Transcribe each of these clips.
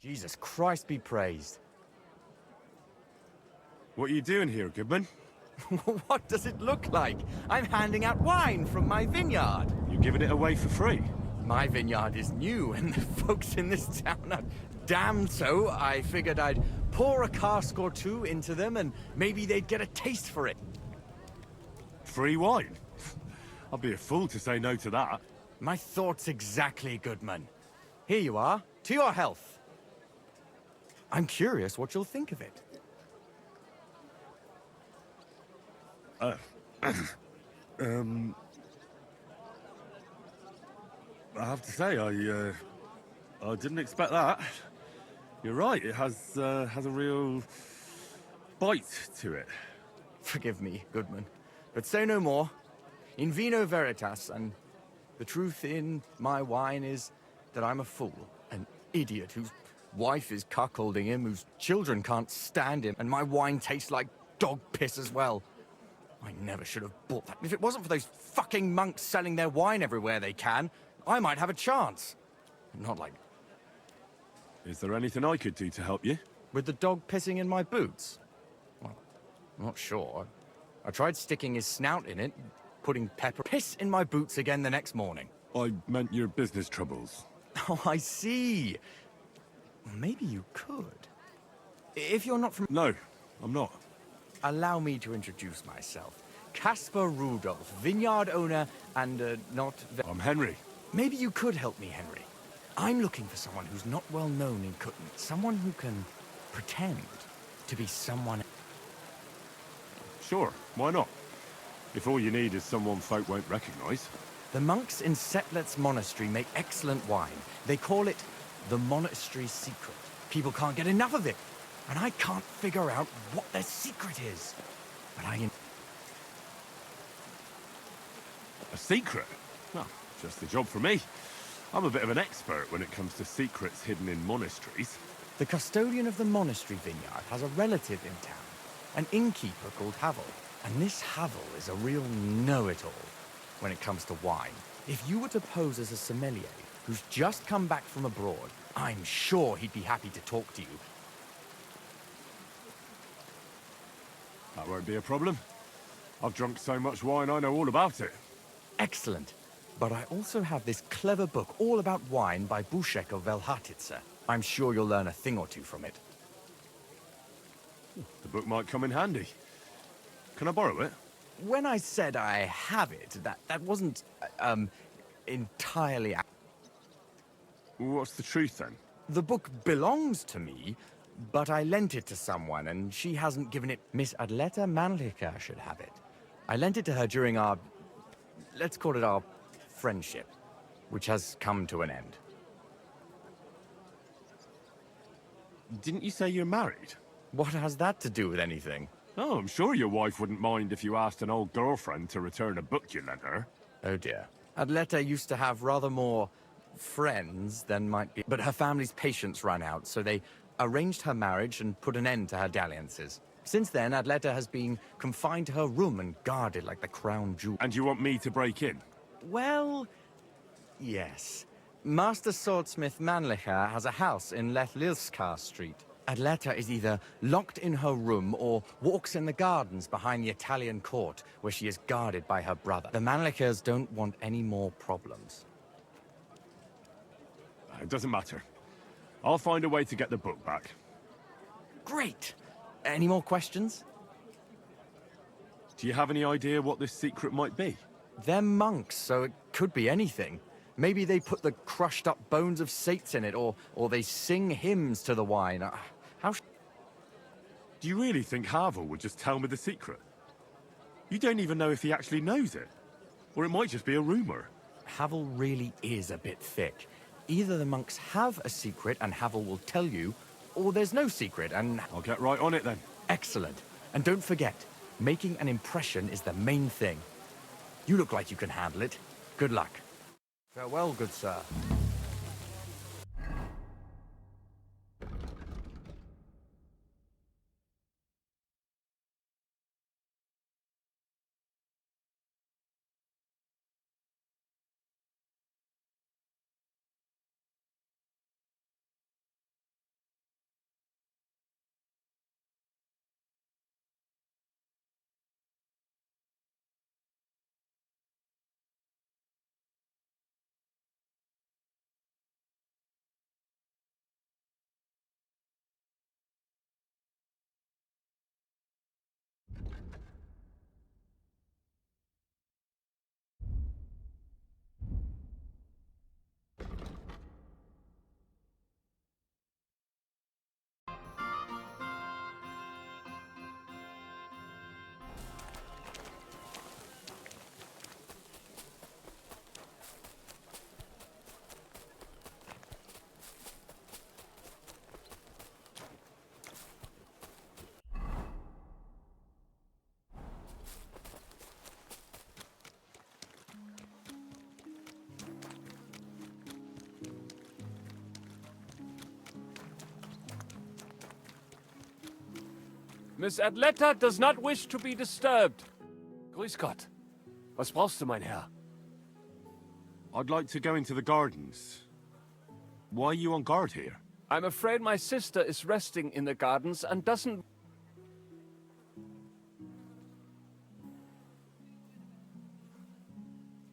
Jesus Christ be praised. What are you doing here, Goodman? What does it look like? I'm handing out wine from my vineyard. You're giving it away for free? My vineyard is new, and the folks in this town are damned so. I figured I'd pour a cask or two into them, and maybe they'd get a taste for it. Free wine? I'd be a fool to say no to that. My thoughts exactly, Goodman. Here you are. To your health. I'm curious what you'll think of it. I have to say, I didn't expect that. You're right, it has a real bite to it. Forgive me, Goodman, but say no more. In vino veritas, and the truth in my wine is that I'm a fool, an idiot whose wife is cuckolding him, whose children can't stand him, and my wine tastes like dog piss as well. I never should have bought that. If it wasn't for those fucking monks selling their wine everywhere they can, I might have a chance. Not like... Is there anything I could do to help you? With the dog pissing in my boots? Well, I'm not sure. I tried sticking his snout in it, putting pepper piss in my boots again the next morning. I meant your business troubles. Oh, I see. Maybe you could. If you're not from... No, I'm not. Allow me to introduce myself. Caspar Rudolph, vineyard owner and not... I'm Henry. Maybe you could help me, Henry. I'm looking for someone who's not well known in Kutten. Someone who can pretend to be someone... Sure, why not? If all you need is someone folk won't recognize. The monks in Setlet's monastery make excellent wine. They call it the monastery secret. People can't get enough of it. And I can't figure out what their secret is. But I... A secret? Well, just the job for me. I'm a bit of an expert when it comes to secrets hidden in monasteries. The custodian of the monastery vineyard has a relative in town, an innkeeper called Havel. And this Havel is a real know-it-all when it comes to wine. If you were to pose as a sommelier who's just come back from abroad, I'm sure he'd be happy to talk to you. That won't be a problem. I've drunk so much wine I know all about it. Excellent. But I also have this clever book all about wine by Buschek of Velhatitze. I'm sure you'll learn a thing or two from it. The book might come in handy. Can I borrow it? When I said I have it, that wasn't, entirely... What's the truth, then? The book belongs to me, but I lent it to someone, and she hasn't given it... Miss Adleta Manlica should have it. I lent it to her during our... let's call it our friendship, which has come to an end. Didn't you say you're married? What has that to do with anything? Oh, I'm sure your wife wouldn't mind if you asked an old girlfriend to return a book you lent her. Oh dear. Adleta used to have rather more friends than might be, but her family's patience ran out, so they arranged her marriage and put an end to her dalliances. Since then, Adleta has been confined to her room and guarded like the crown jewel. And you want me to break in? Well, yes. Master swordsmith Manlicher has a house in Lethlilska Street. Adleta is either locked in her room or walks in the gardens behind the Italian court, where she is guarded by her brother. The Manlichers don't want any more problems. It doesn't matter. I'll find a way to get the book back. Great! Any more questions? Do you have any idea what this secret might be? They're monks, so it could be anything. Maybe they put the crushed-up bones of saints in it, or they sing hymns to the wine. Do you really think Havel would just tell me the secret? You don't even know if he actually knows it. Or it might just be a rumor. Havel really is a bit thick. Either the monks have a secret and Havel will tell you, or there's no secret and... I'll get right on it then. Excellent. And don't forget, making an impression is the main thing. You look like you can handle it. Good luck. Farewell, good sir. Miss Adletta does not wish to be disturbed. Grüß Gott. Was brauchst du, mein Herr? I'd like to go into the gardens. Why are you on guard here? I'm afraid my sister is resting in the gardens and doesn't...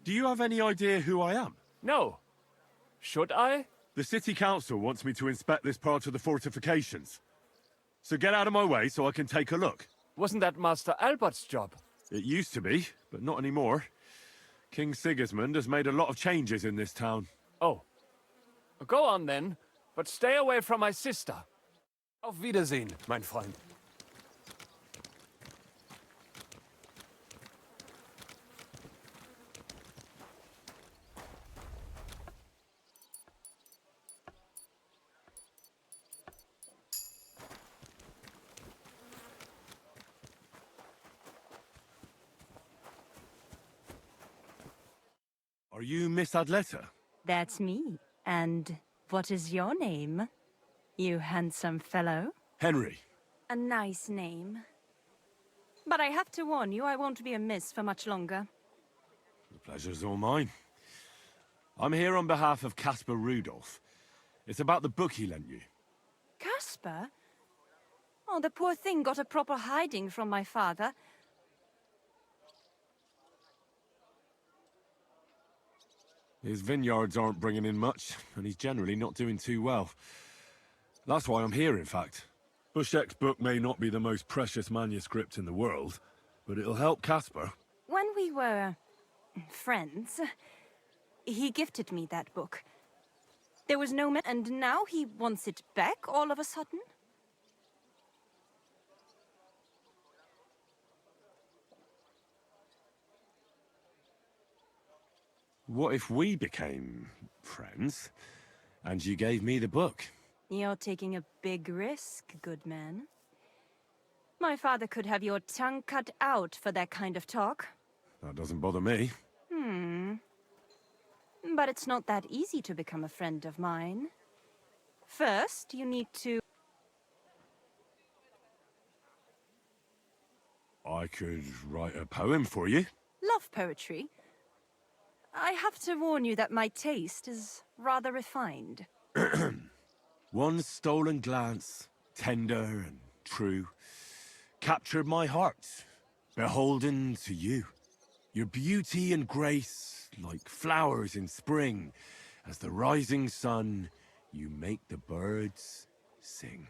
Do you have any idea who I am? No. Should I? The city council wants me to inspect this part of the fortifications. So get out of my way so I can take a look. Wasn't that Master Albert's job? It used to be, but not anymore. King Sigismund has made a lot of changes in this town. Oh. Go on then, but stay away from my sister. Auf Wiedersehen, mein Freund. Are you Miss Adletta? That's me. And what is your name, you handsome fellow? Henry. A nice name. But I have to warn you, I won't be a miss for much longer. The pleasure's all mine. I'm here on behalf of Caspar Rudolph. It's about the book he lent you. Caspar? Oh, the poor thing got a proper hiding from my father. His vineyards aren't bringing in much, and he's generally not doing too well. That's why I'm here, in fact. Bushek's book may not be the most precious manuscript in the world, but it'll help Caspar. When we were friends, he gifted me that book. There was no and now he wants it back all of a sudden? What if we became friends, and you gave me the book? You're taking a big risk, good man. My father could have your tongue cut out for that kind of talk. That doesn't bother me. But it's not that easy to become a friend of mine. First, you need to... I could write a poem for you. love poetry. I have to warn you that my taste is rather refined. One stolen glance, tender and true, captured my heart, beholden to you. Your beauty and grace, like flowers in spring, as the rising sun, you make the birds sing.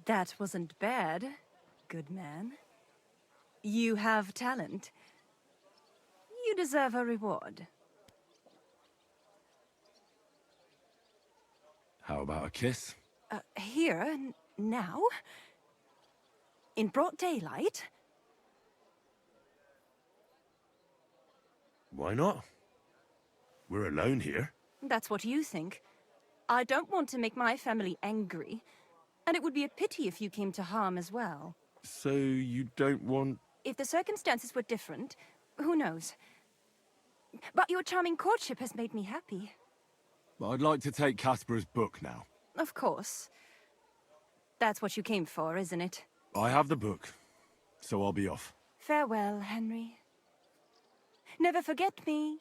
That wasn't bad, good man. You have talent. You deserve a reward. How about a kiss? Here, now? In broad daylight? Why not? We're alone here. That's what you think. I don't want to make my family angry, and it would be a pity if you came to harm as well. So you don't want... If the circumstances were different, who knows? But your charming courtship has made me happy. I'd like to take Caspar's book now. Of course. That's what you came for, isn't it? I have the book, so I'll be off. Farewell, Henry. Never forget me.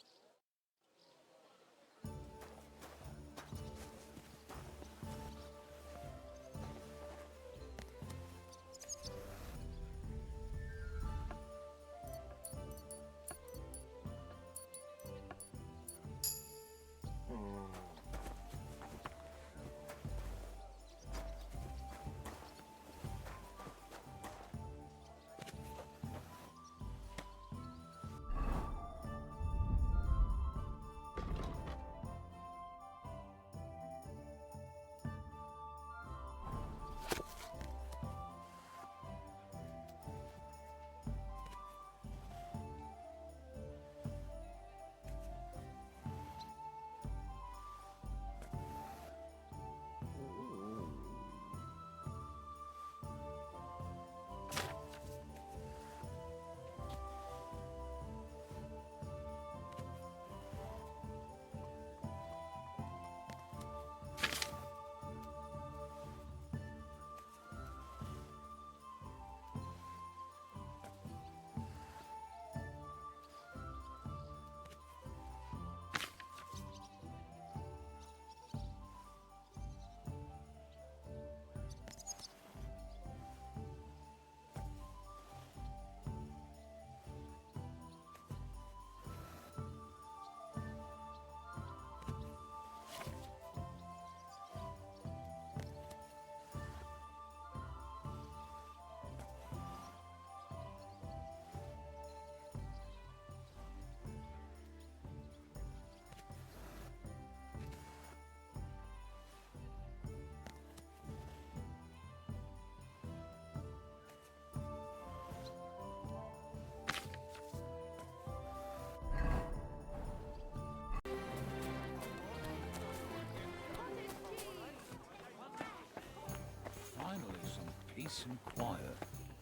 nice and quiet.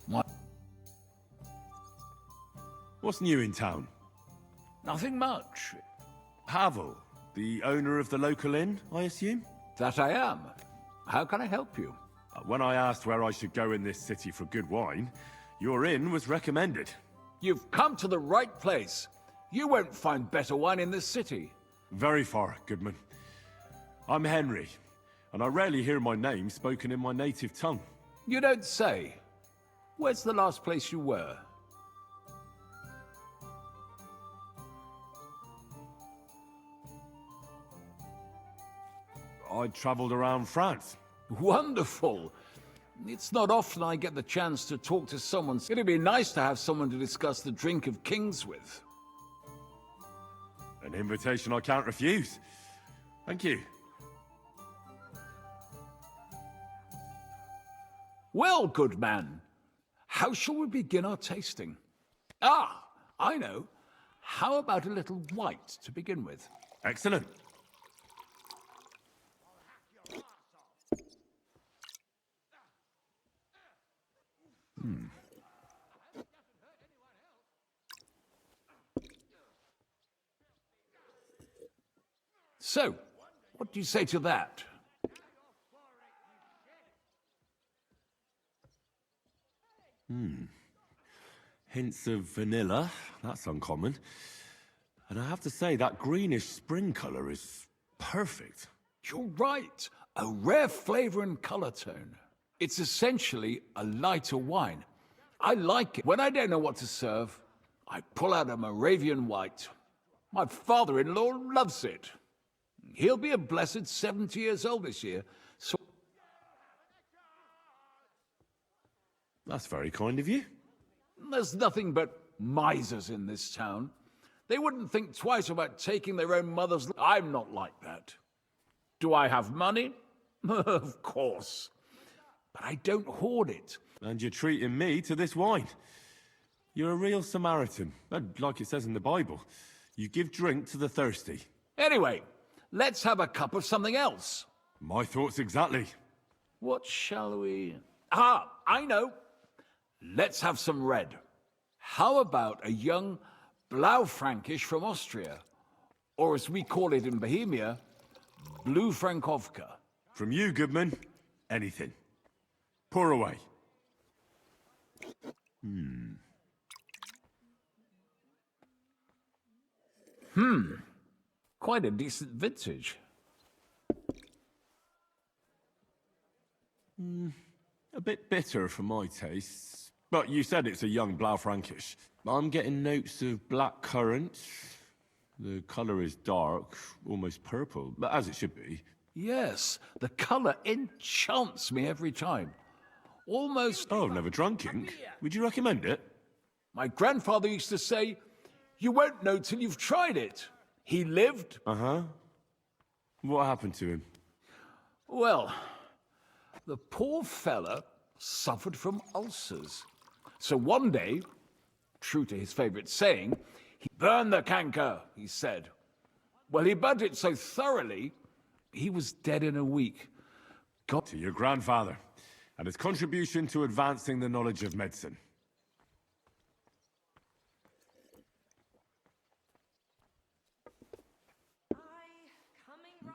My What's new in town? Nothing much. Pavel, the owner of the local inn, I assume? That I am. How can I help you? When I asked where I should go in this city for good wine, your inn was recommended. You've come to the right place. You won't find better wine in this city. Very far, Goodman. I'm Henry, and I rarely hear my name spoken in my native tongue. You don't say. Where's the last place you were? I travelled around France. Wonderful. It's not often I get the chance to talk to someone. It'd be nice to have someone to discuss the drink of kings with. An invitation I can't refuse. Thank you. Well, good man, how shall we begin our tasting? Ah, I know. How about a little white to begin with? Excellent. So, what do you say to that? Hints of vanilla. That's uncommon. And I have to say, that greenish spring colour is perfect. You're right. A rare flavor and color tone. It's essentially a lighter wine. I like it. When I don't know what to serve, I pull out a Moravian white. My father-in-law loves it. He'll be a blessed 70 years old this year, so... That's very kind of you. There's nothing but misers in this town. They wouldn't think twice about taking their own mother's... I'm not like that. Do I have money? Of course. But I don't hoard it. And you're treating me to this wine. You're a real Samaritan. And like it says in the Bible, you give drink to the thirsty. Anyway, let's have a cup of something else. My thoughts exactly. What shall we... Ah, I know. Let's have some red. How about a young Blaufränkisch from Austria? Or as we call it in Bohemia, Blue Frankovka. From you, Goodman, anything. Pour away. Quite a decent vintage. A bit bitter for my tastes. But you said it's a young Blaufränkisch. I'm getting notes of black currant. The colour is dark, almost purple, but as it should be. Yes, the color enchants me every time. Almost... Oh, I've never drunk ink. Would you recommend it? My grandfather used to say, you won't know till you've tried it. He lived... Uh-huh. What happened to him? Well, the poor fella suffered from ulcers. So one day, true to his favorite saying, he burned the canker, he said. Well, he burnt it so thoroughly, he was dead in a week. God... To your grandfather, and his contribution to advancing the knowledge of medicine.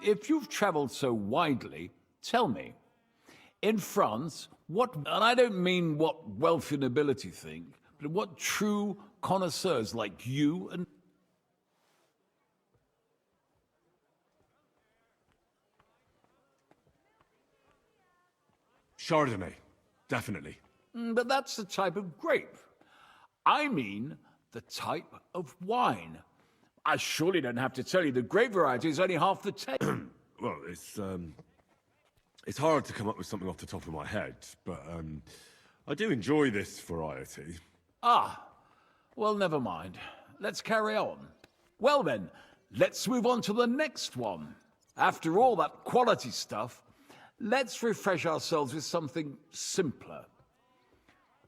If you've traveled so widely, tell me, in France, what, and I don't mean what wealthy nobility think, but what true connoisseurs like you and... Chardonnay, definitely. But that's the type of grape. I mean the type of wine. I surely don't have to tell you the grape variety is only half the taste. Well, it's hard to come up with something off the top of my head, but I do enjoy this variety. Ah, well, never mind. Let's carry on. Well then, let's move on to the next one. After all that quality stuff, let's refresh ourselves with something simpler.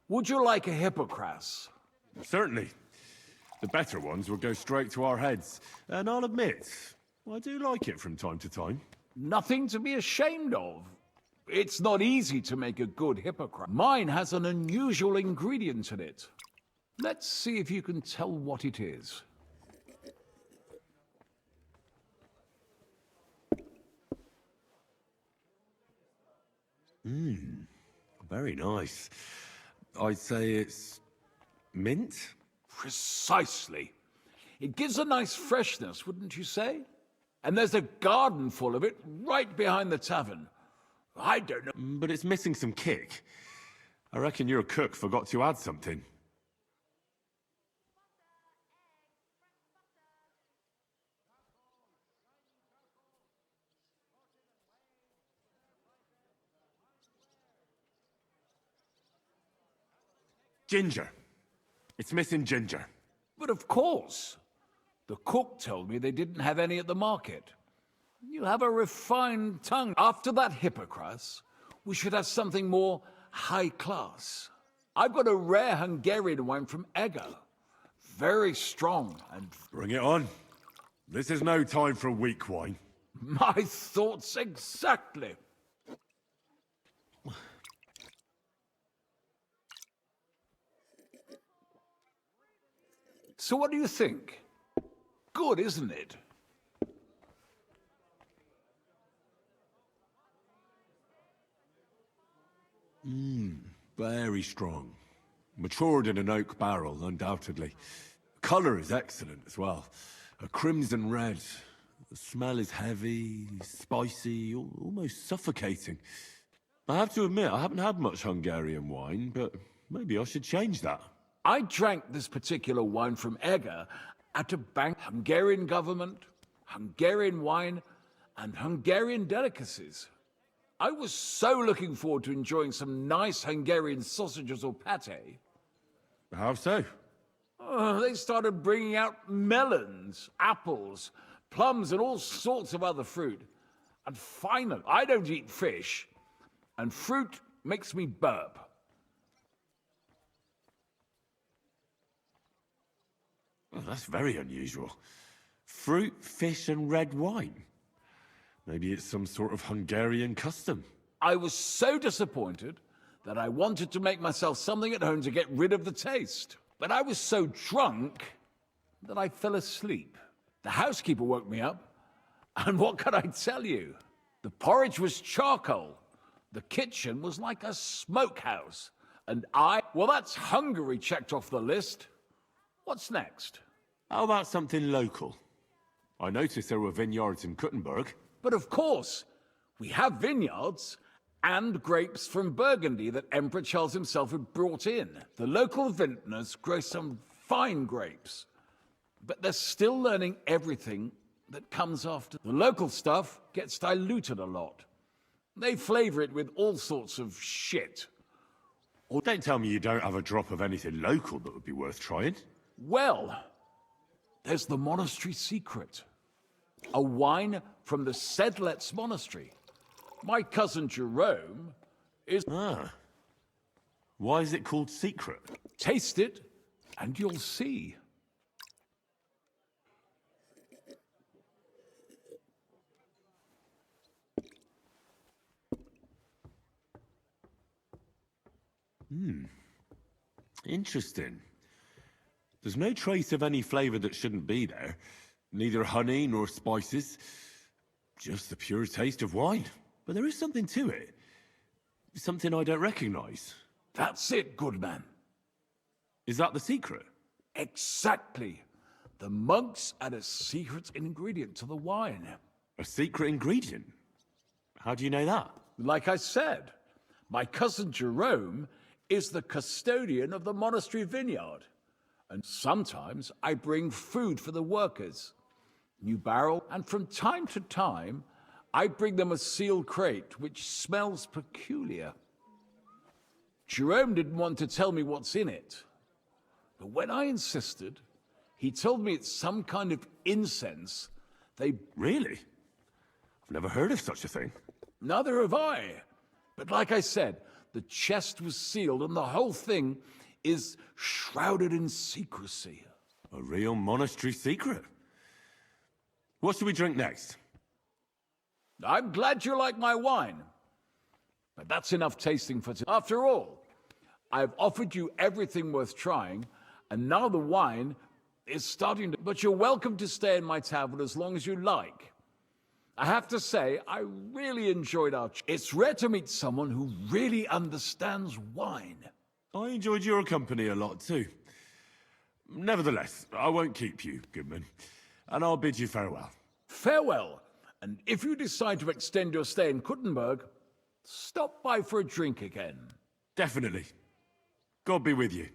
Would you like a Hippocras? Certainly. The better ones will go straight to our heads. And I'll admit, I do like it from time to time. Nothing to be ashamed of. It's not easy to make a good hippocras. Mine has an unusual ingredient in it. Let's see if you can tell what it is. Very nice. I'd say it's mint? Precisely. It gives a nice freshness, wouldn't you say? And there's a garden full of it right behind the tavern. I don't know. But it's missing some kick. I reckon your cook forgot to add something. Ginger. It's missing ginger. But of course. The cook told me they didn't have any at the market. You have a refined tongue. After that hippocras, we should have something more high class. I've got a rare Hungarian wine from Ego. Very strong and... Bring it on. This is no time for weak wine. My thoughts exactly. So what do you think? Good, isn't it? Very strong. Matured in an oak barrel, undoubtedly. Colour is excellent as well. A crimson red. The smell is heavy, spicy, almost suffocating. I have to admit, I haven't had much Hungarian wine, but maybe I should change that. I drank this particular wine from Ego at a bank. Hungarian government, Hungarian wine, and Hungarian delicacies. I was so looking forward to enjoying some nice Hungarian sausages or pate. How so? They started bringing out melons, apples, plums, and all sorts of other fruit. And finally, I don't eat fish, and fruit makes me burp. Oh, that's very unusual. Fruit, fish, and red wine. Maybe it's some sort of Hungarian custom. I was so disappointed that I wanted to make myself something at home to get rid of the taste. But I was so drunk that I fell asleep. The housekeeper woke me up, and what could I tell you? The porridge was charcoal. The kitchen was like a smokehouse. And well, that's Hungary checked off the list. What's next? How about something local? I noticed there were vineyards in Kutenberg. But of course, we have vineyards and grapes from Burgundy that Emperor Charles himself had brought in. The local vintners grow some fine grapes, but they're still learning everything that comes after. The local stuff gets diluted a lot. They flavor it with all sorts of shit. Or don't tell me you don't have a drop of anything local that would be worth trying. Well, there's the monastery secret. A wine from the Sedlets Monastery. My cousin Jerome is... Ah. Why is it called secret? Taste it, and you'll see. Interesting. There's no trace of any flavor that shouldn't be there. Neither honey nor spices. Just the pure taste of wine. But there is something to it. Something I don't recognize. That's it, good man. Is that the secret? Exactly. The monks add a secret ingredient to the wine. A secret ingredient? How do you know that? Like I said, my cousin Jerome is the custodian of the monastery vineyard. And sometimes I bring food for the workers. New barrel, and from time to time, I bring them a sealed crate which smells peculiar. Jerome didn't want to tell me what's in it. But when I insisted, he told me it's some kind of incense they... Really? I've never heard of such a thing. Neither have I. But like I said, the chest was sealed and the whole thing is shrouded in secrecy. A real monastery secret. What should we drink next? I'm glad you like my wine. But that's enough tasting for today. After all, I've offered you everything worth trying, and now the wine is starting to... But you're welcome to stay in my tavern as long as you like. I have to say, I really enjoyed our... It's rare to meet someone who really understands wine. I enjoyed your company a lot too. Nevertheless, I won't keep you, Goodman, and I'll bid you farewell. Farewell, and if you decide to extend your stay in Kutenberg, stop by for a drink again. Definitely. God be with you.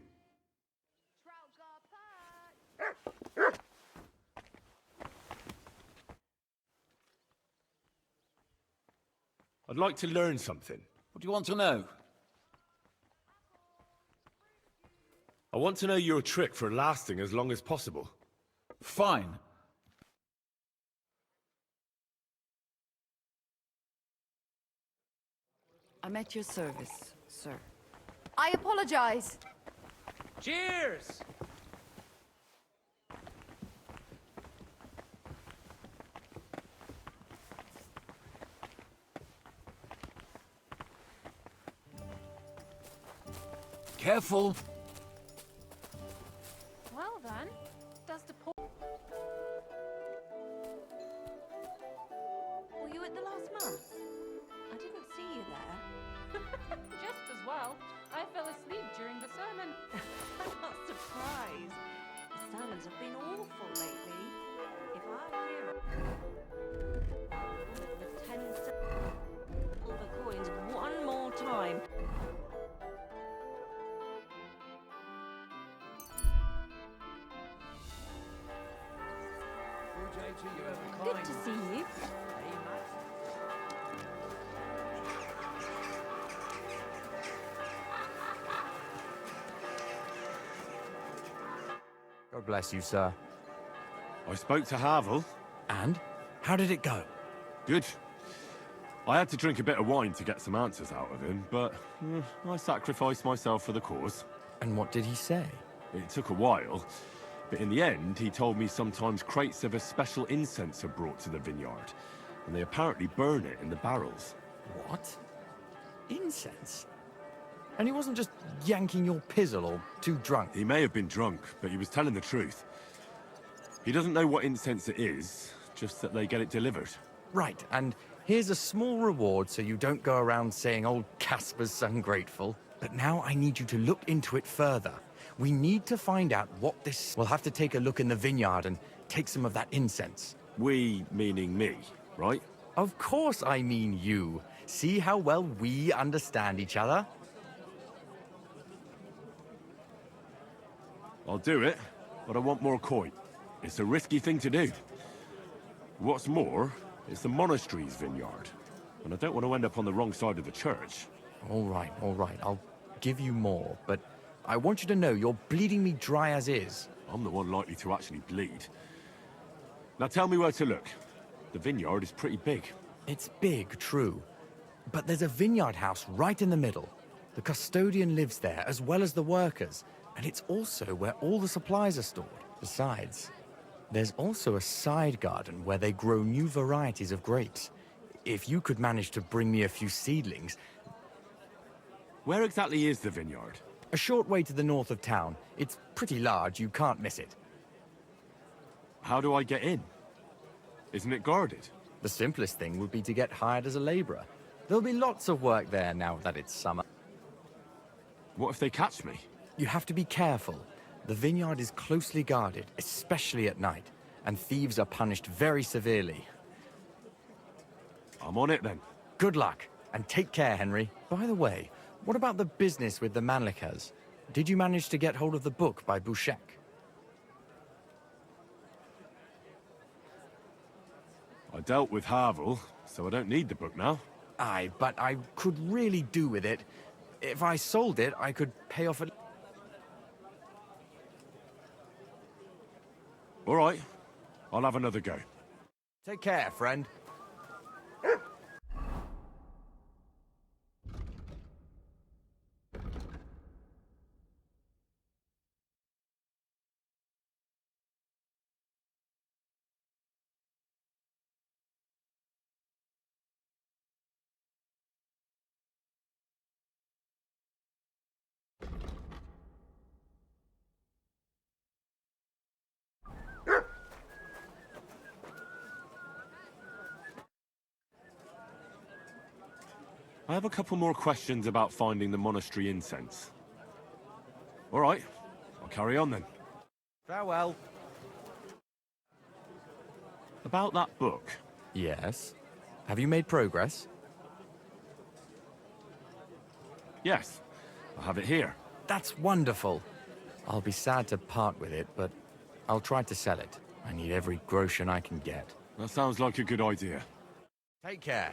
I'd like to learn something. What do you want to know? I want to know your trick for lasting as long as possible. Fine. I'm at your service, sir. I apologize. Cheers! Careful. Well then, does the poor... Were you at the last mass? I didn't see you there. Just as well. I fell asleep during the sermon. I'm not surprised. The sermons have been awful lately. If I hear with 10 silver coins one more time. Good to see you. God bless you, sir. I spoke to Havel. And? How did it go? Good. I had to drink a bit of wine to get some answers out of him, but I sacrificed myself for the cause. And what did he say? It took a while, but in the end, he told me sometimes crates of a special incense are brought to the vineyard, and they apparently burn it in the barrels. What? Incense? And he wasn't just yanking your pizzle or too drunk? He may have been drunk, but he was telling the truth. He doesn't know what incense it is, just that they get it delivered. Right, and here's a small reward so you don't go around saying old Casper's ungrateful. But now I need you to look into it further. We need to find out what this... We'll have to take a look in the vineyard and take some of that incense. We, meaning me, right? Of course I mean you. See how well we understand each other? I'll do it, but I want more coin. It's a risky thing to do. What's more, it's the monastery's vineyard, and I don't want to end up on the wrong side of the church. All right. I'll give you more, but I want you to know you're bleeding me dry as is. I'm the one likely to actually bleed. Now tell me where to look. The vineyard is pretty big. It's big, true. But there's a vineyard house right in the middle. The custodian lives there, as well as the workers. And it's also where all the supplies are stored. Besides, there's also a side garden where they grow new varieties of grapes. If you could manage to bring me a few seedlings... Where exactly is the vineyard? A short way to the north of town. It's pretty large, you can't miss it. How do I get in? Isn't it guarded? The simplest thing would be to get hired as a laborer. There'll be lots of work there now that it's summer. What if they catch me? You have to be careful. The vineyard is closely guarded, especially at night, and thieves are punished very severely. I'm on it then. Good luck, and take care, Henry. By the way, what about the business with the Manlikas? Did you manage to get hold of the book by Bouchek? I dealt with Havel, so I don't need the book now. Aye, but I could really do with it. If I sold it, I could pay off a... All right, I'll have another go. Take care, friend. I have a couple more questions about finding the monastery incense. All right, I'll carry on then. Farewell. About that book. Yes. Have you made progress? Yes, I have it here. That's wonderful. I'll be sad to part with it, but I'll try to sell it. I need every groschen I can get. That sounds like a good idea. Take care.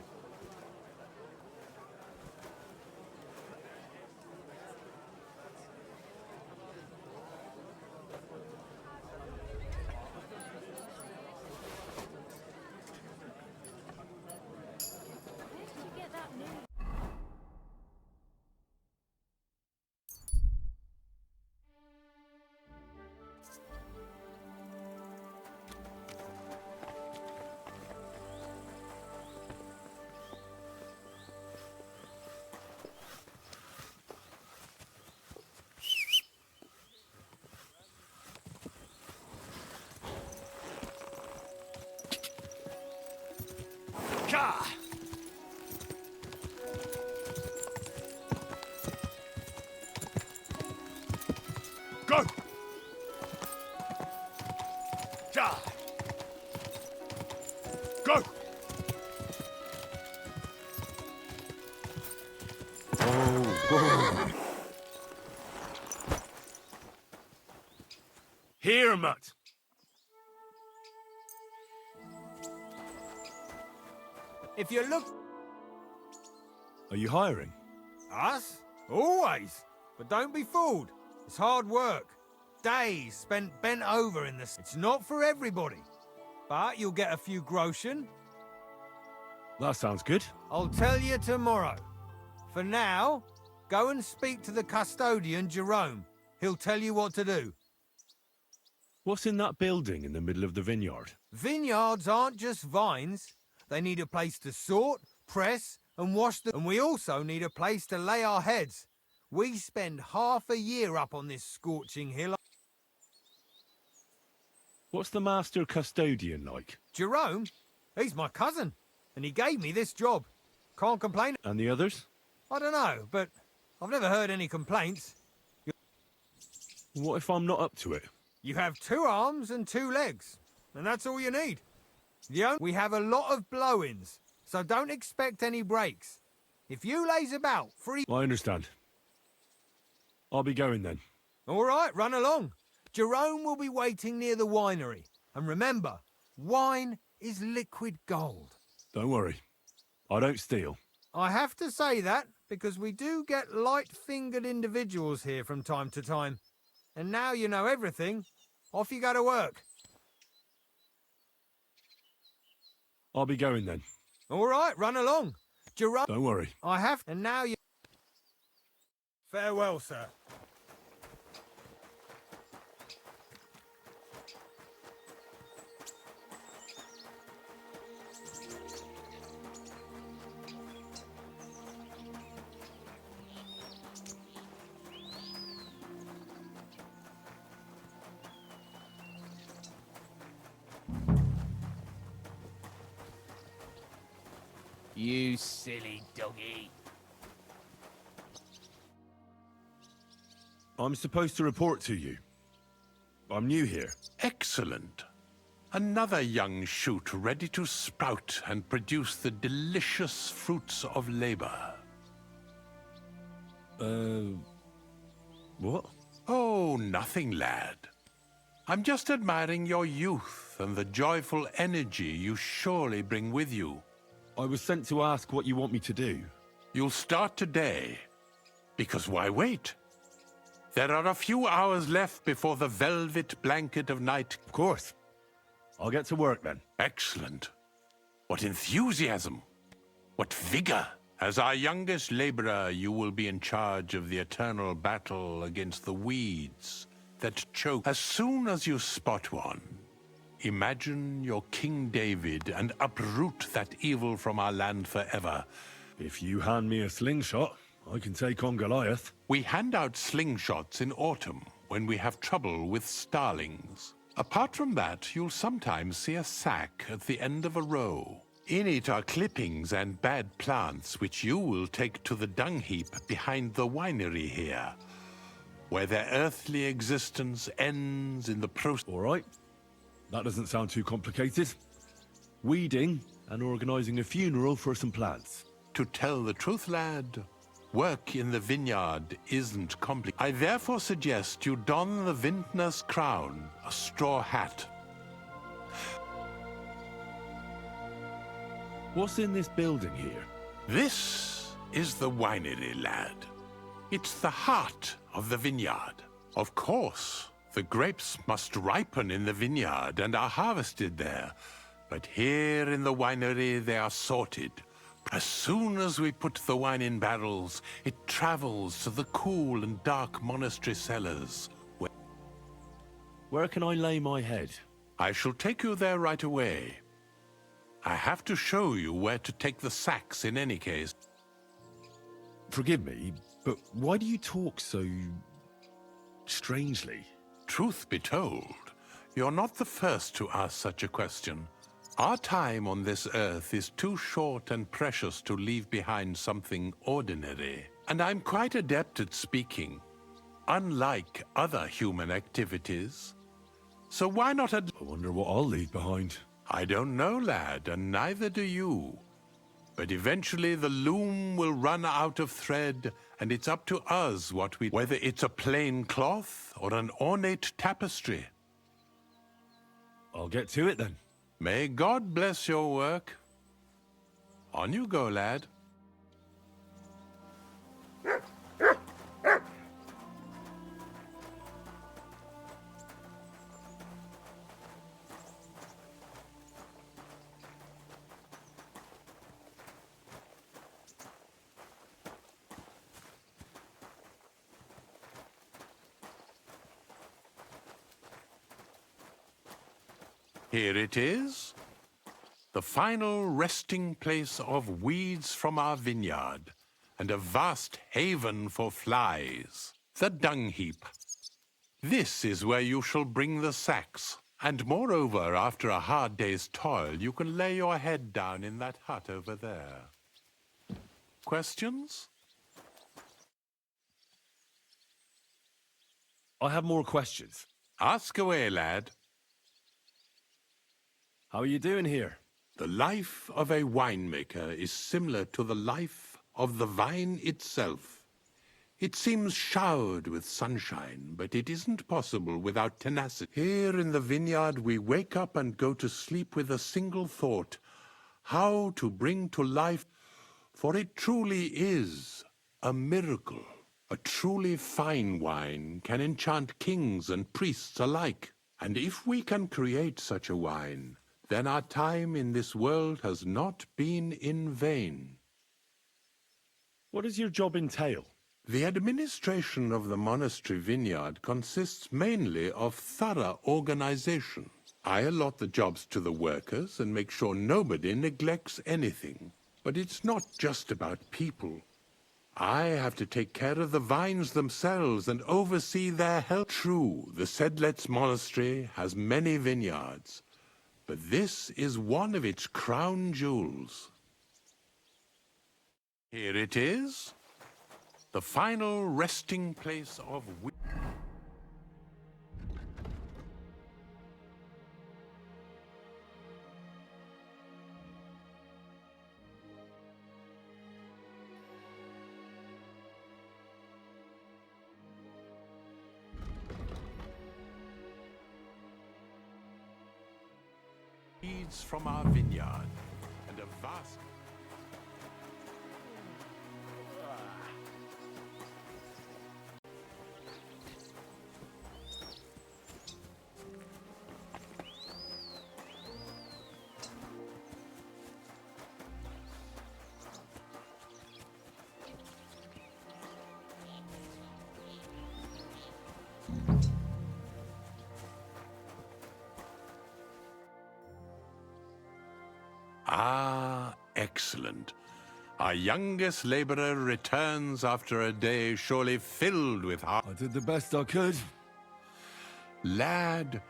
Go! Ja! Go! Oh, Here, mutt. If you look... Are you hiring? Us? Always. But don't be fooled. It's hard work. Days spent bent over in this. It's not for everybody. But you'll get a few groschen. That sounds good. I'll tell you tomorrow. For now, go and speak to the custodian, Jerome. He'll tell you what to do. What's in that building in the middle of the vineyard? Vineyards aren't just vines. They need a place to sort, press, and wash them. And we also need a place to lay our heads. We spend half a year up on this scorching hill. What's the master custodian like? Jerome? He's my cousin, and he gave me this job. Can't complain. And the others? I don't know, but I've never heard any complaints. What if I'm not up to it? You have 2 arms and 2 legs, and that's all you need. We have a lot of blow-ins, so don't expect any breaks. If you laze about, free... I understand. I'll be going then. All right, run along. Jerome will be waiting near the winery. And remember, wine is liquid gold. Don't worry. I don't steal. I have to say that because we do get light-fingered individuals here from time to time. And now you know everything. Off you go to work. I'll be going then. All right, run along. Jerome... Don't worry. I have... And now you... Farewell, sir. You silly doggy. I'm supposed to report to you. I'm new here. Excellent. Another young shoot ready to sprout and produce the delicious fruits of labor. What? Oh, nothing, lad. I'm just admiring your youth and the joyful energy you surely bring with you. I was sent to ask what you want me to do. You'll start today. Because why wait? There are a few hours left before the velvet blanket of night. Of course. I'll get to work then. Excellent. What enthusiasm. What vigor. As our youngest laborer, you will be in charge of the eternal battle against the weeds that choke. As soon as you spot one, imagine you're King David and uproot that evil from our land forever. If you hand me a slingshot, I can take on Goliath. We hand out slingshots in autumn when we have trouble with starlings. Apart from that, you'll sometimes see a sack at the end of a row. In it are clippings and bad plants, which you will take to the dung heap behind the winery here, where their earthly existence ends in the process. All right. That doesn't sound too complicated. Weeding and organising a funeral for some plants. To tell the truth, lad, work in the vineyard isn't complicated. I therefore suggest you don the vintner's crown, a straw hat. What's in this building here? This is the winery, lad. It's the heart of the vineyard. Of course, the grapes must ripen in the vineyard and are harvested there. But here in the winery, they are sorted. As soon as we put the wine in barrels, it travels to the cool and dark monastery cellars. Where can I lay my head? I shall take you there right away. I have to show you where to take the sacks in any case. Forgive me, but why do you talk so strangely? Truth be told, you're not the first to ask such a question. Our time on this earth is too short and precious to leave behind something ordinary. And I'm quite adept at speaking, unlike other human activities. So why not I wonder what I'll leave behind. I don't know, lad, and neither do you. But eventually the loom will run out of thread, and it's up to us whether it's a plain cloth or an ornate tapestry. I'll get to it then. May God bless your work. On you go, lad. Here it is, the final resting place of weeds from our vineyard, and a vast haven for flies, the dung heap. This is where you shall bring the sacks, and moreover, after a hard day's toil, you can lay your head down in that hut over there. Questions? I have more questions. Ask away, lad. How are you doing here? The life of a winemaker is similar to the life of the vine itself. It seems showered with sunshine, but it isn't possible without tenacity. Here in the vineyard, we wake up and go to sleep with a single thought: how to bring to life, for it truly is a miracle. A truly fine wine can enchant kings and priests alike. And if we can create such a wine, then our time in this world has not been in vain. What does your job entail? The administration of the monastery vineyard consists mainly of thorough organization. I allot the jobs to the workers and make sure nobody neglects anything. But it's not just about people. I have to take care of the vines themselves and oversee their health. True, the Sedlets monastery has many vineyards, but this is one of its crown jewels. Here it is, the final resting place of weeds from our vineyard and a vast... Ah, excellent. Our youngest laborer returns after a day surely filled with heart. I did the best I could. Lad,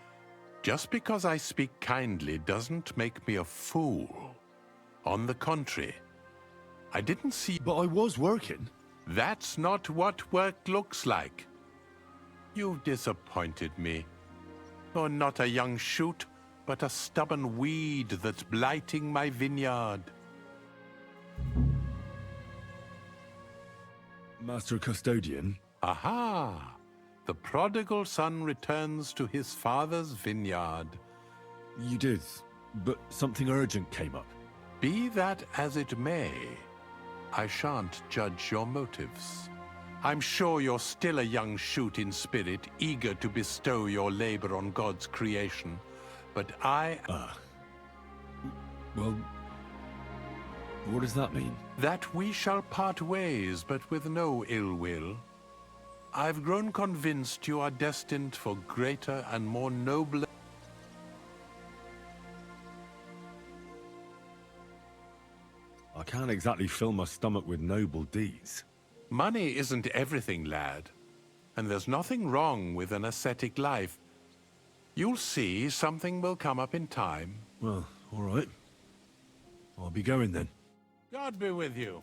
just because I speak kindly doesn't make me a fool. On the contrary, I didn't see... But I was working. That's not what work looks like. You've disappointed me. You're not a young shoot, but a stubborn weed that's blighting my vineyard. Master Custodian? Aha! The prodigal son returns to his father's vineyard. You did, but something urgent came up. Be that as it may, I shan't judge your motives. I'm sure you're still a young shoot in spirit, eager to bestow your labor on God's creation. But Well, what does that mean? that we shall part ways, but with no ill will. I've grown convinced you are destined for greater and more noble... I can't exactly fill my stomach with noble deeds. Money isn't everything, lad. And there's nothing wrong with an ascetic life. You'll see something will come up in time. Well, all right. I'll be going then. God be with you.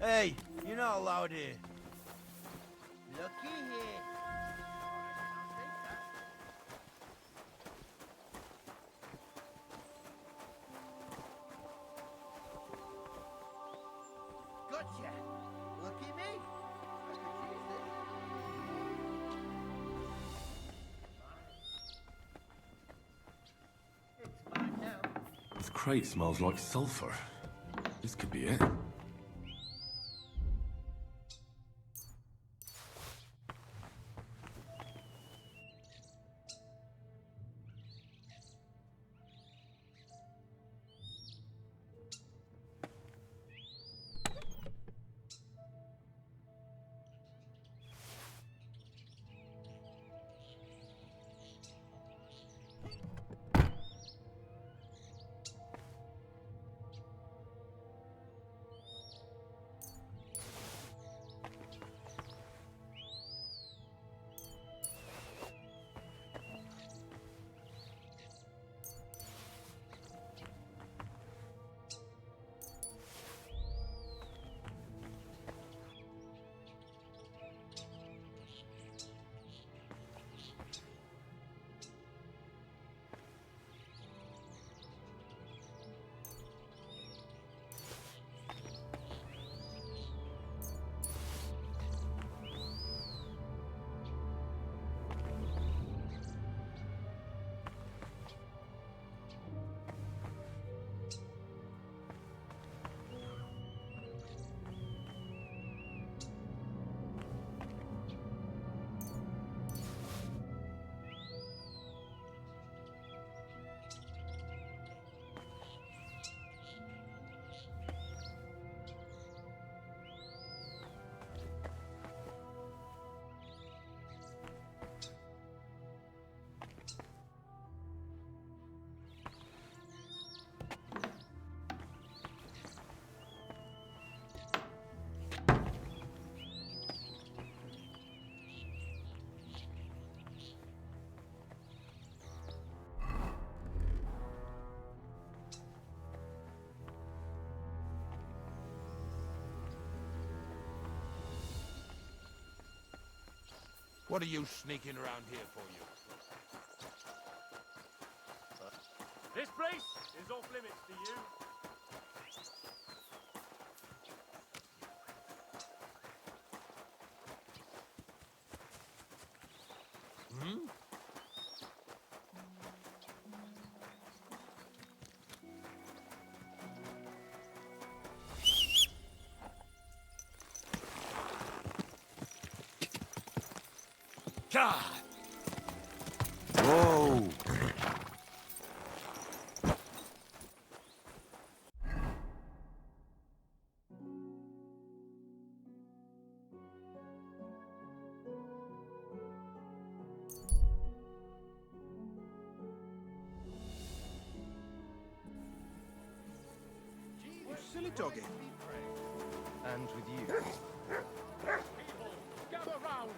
Hey, you're not allowed here. Looky here. Gotcha. Lucky me. I could use this. It's mine now. This crate smells like sulfur. This could be it. What are you sneaking around here for, you? This place is off limits to you. Whoa! Silly doggy. And with you. People, gather round.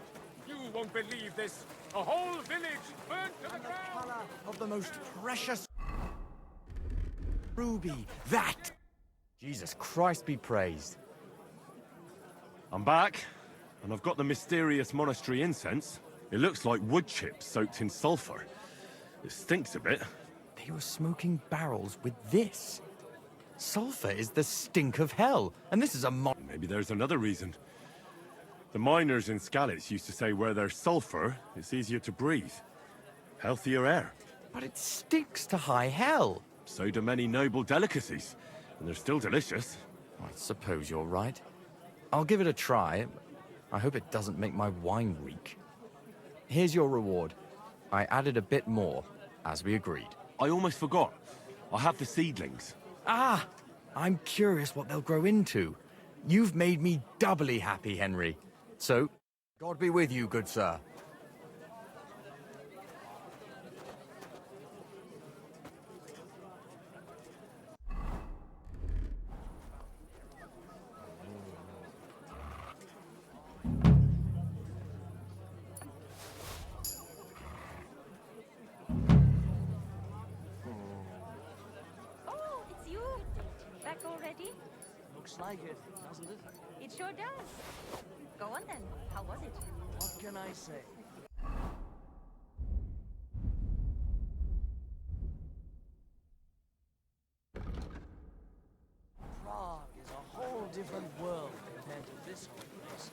You won't believe this. A whole village burnt to the ground. Color of the most precious ruby. That! Jesus Christ be praised. I'm back, and I've got the mysterious monastery incense. It looks like wood chips soaked in sulfur. It stinks a bit. They were smoking barrels with this. Sulfur is the stink of hell, and this is a Maybe there's another reason. The miners in Skalitz used to say where there's sulfur, it's easier to breathe. Healthier air. But it stinks to high hell. So do many noble delicacies, and they're still delicious. I suppose you're right. I'll give it a try. I hope it doesn't make my wine reek. Here's your reward. I added a bit more, as we agreed. I almost forgot. I have the seedlings. Ah! I'm curious what they'll grow into. You've made me doubly happy, Henry. So, God be with you, good sir. Oh, it's you. Back already? Looks like it, doesn't it? It sure does. Go on then. How was it? What can I say? Prague is a whole different world compared to this whole place.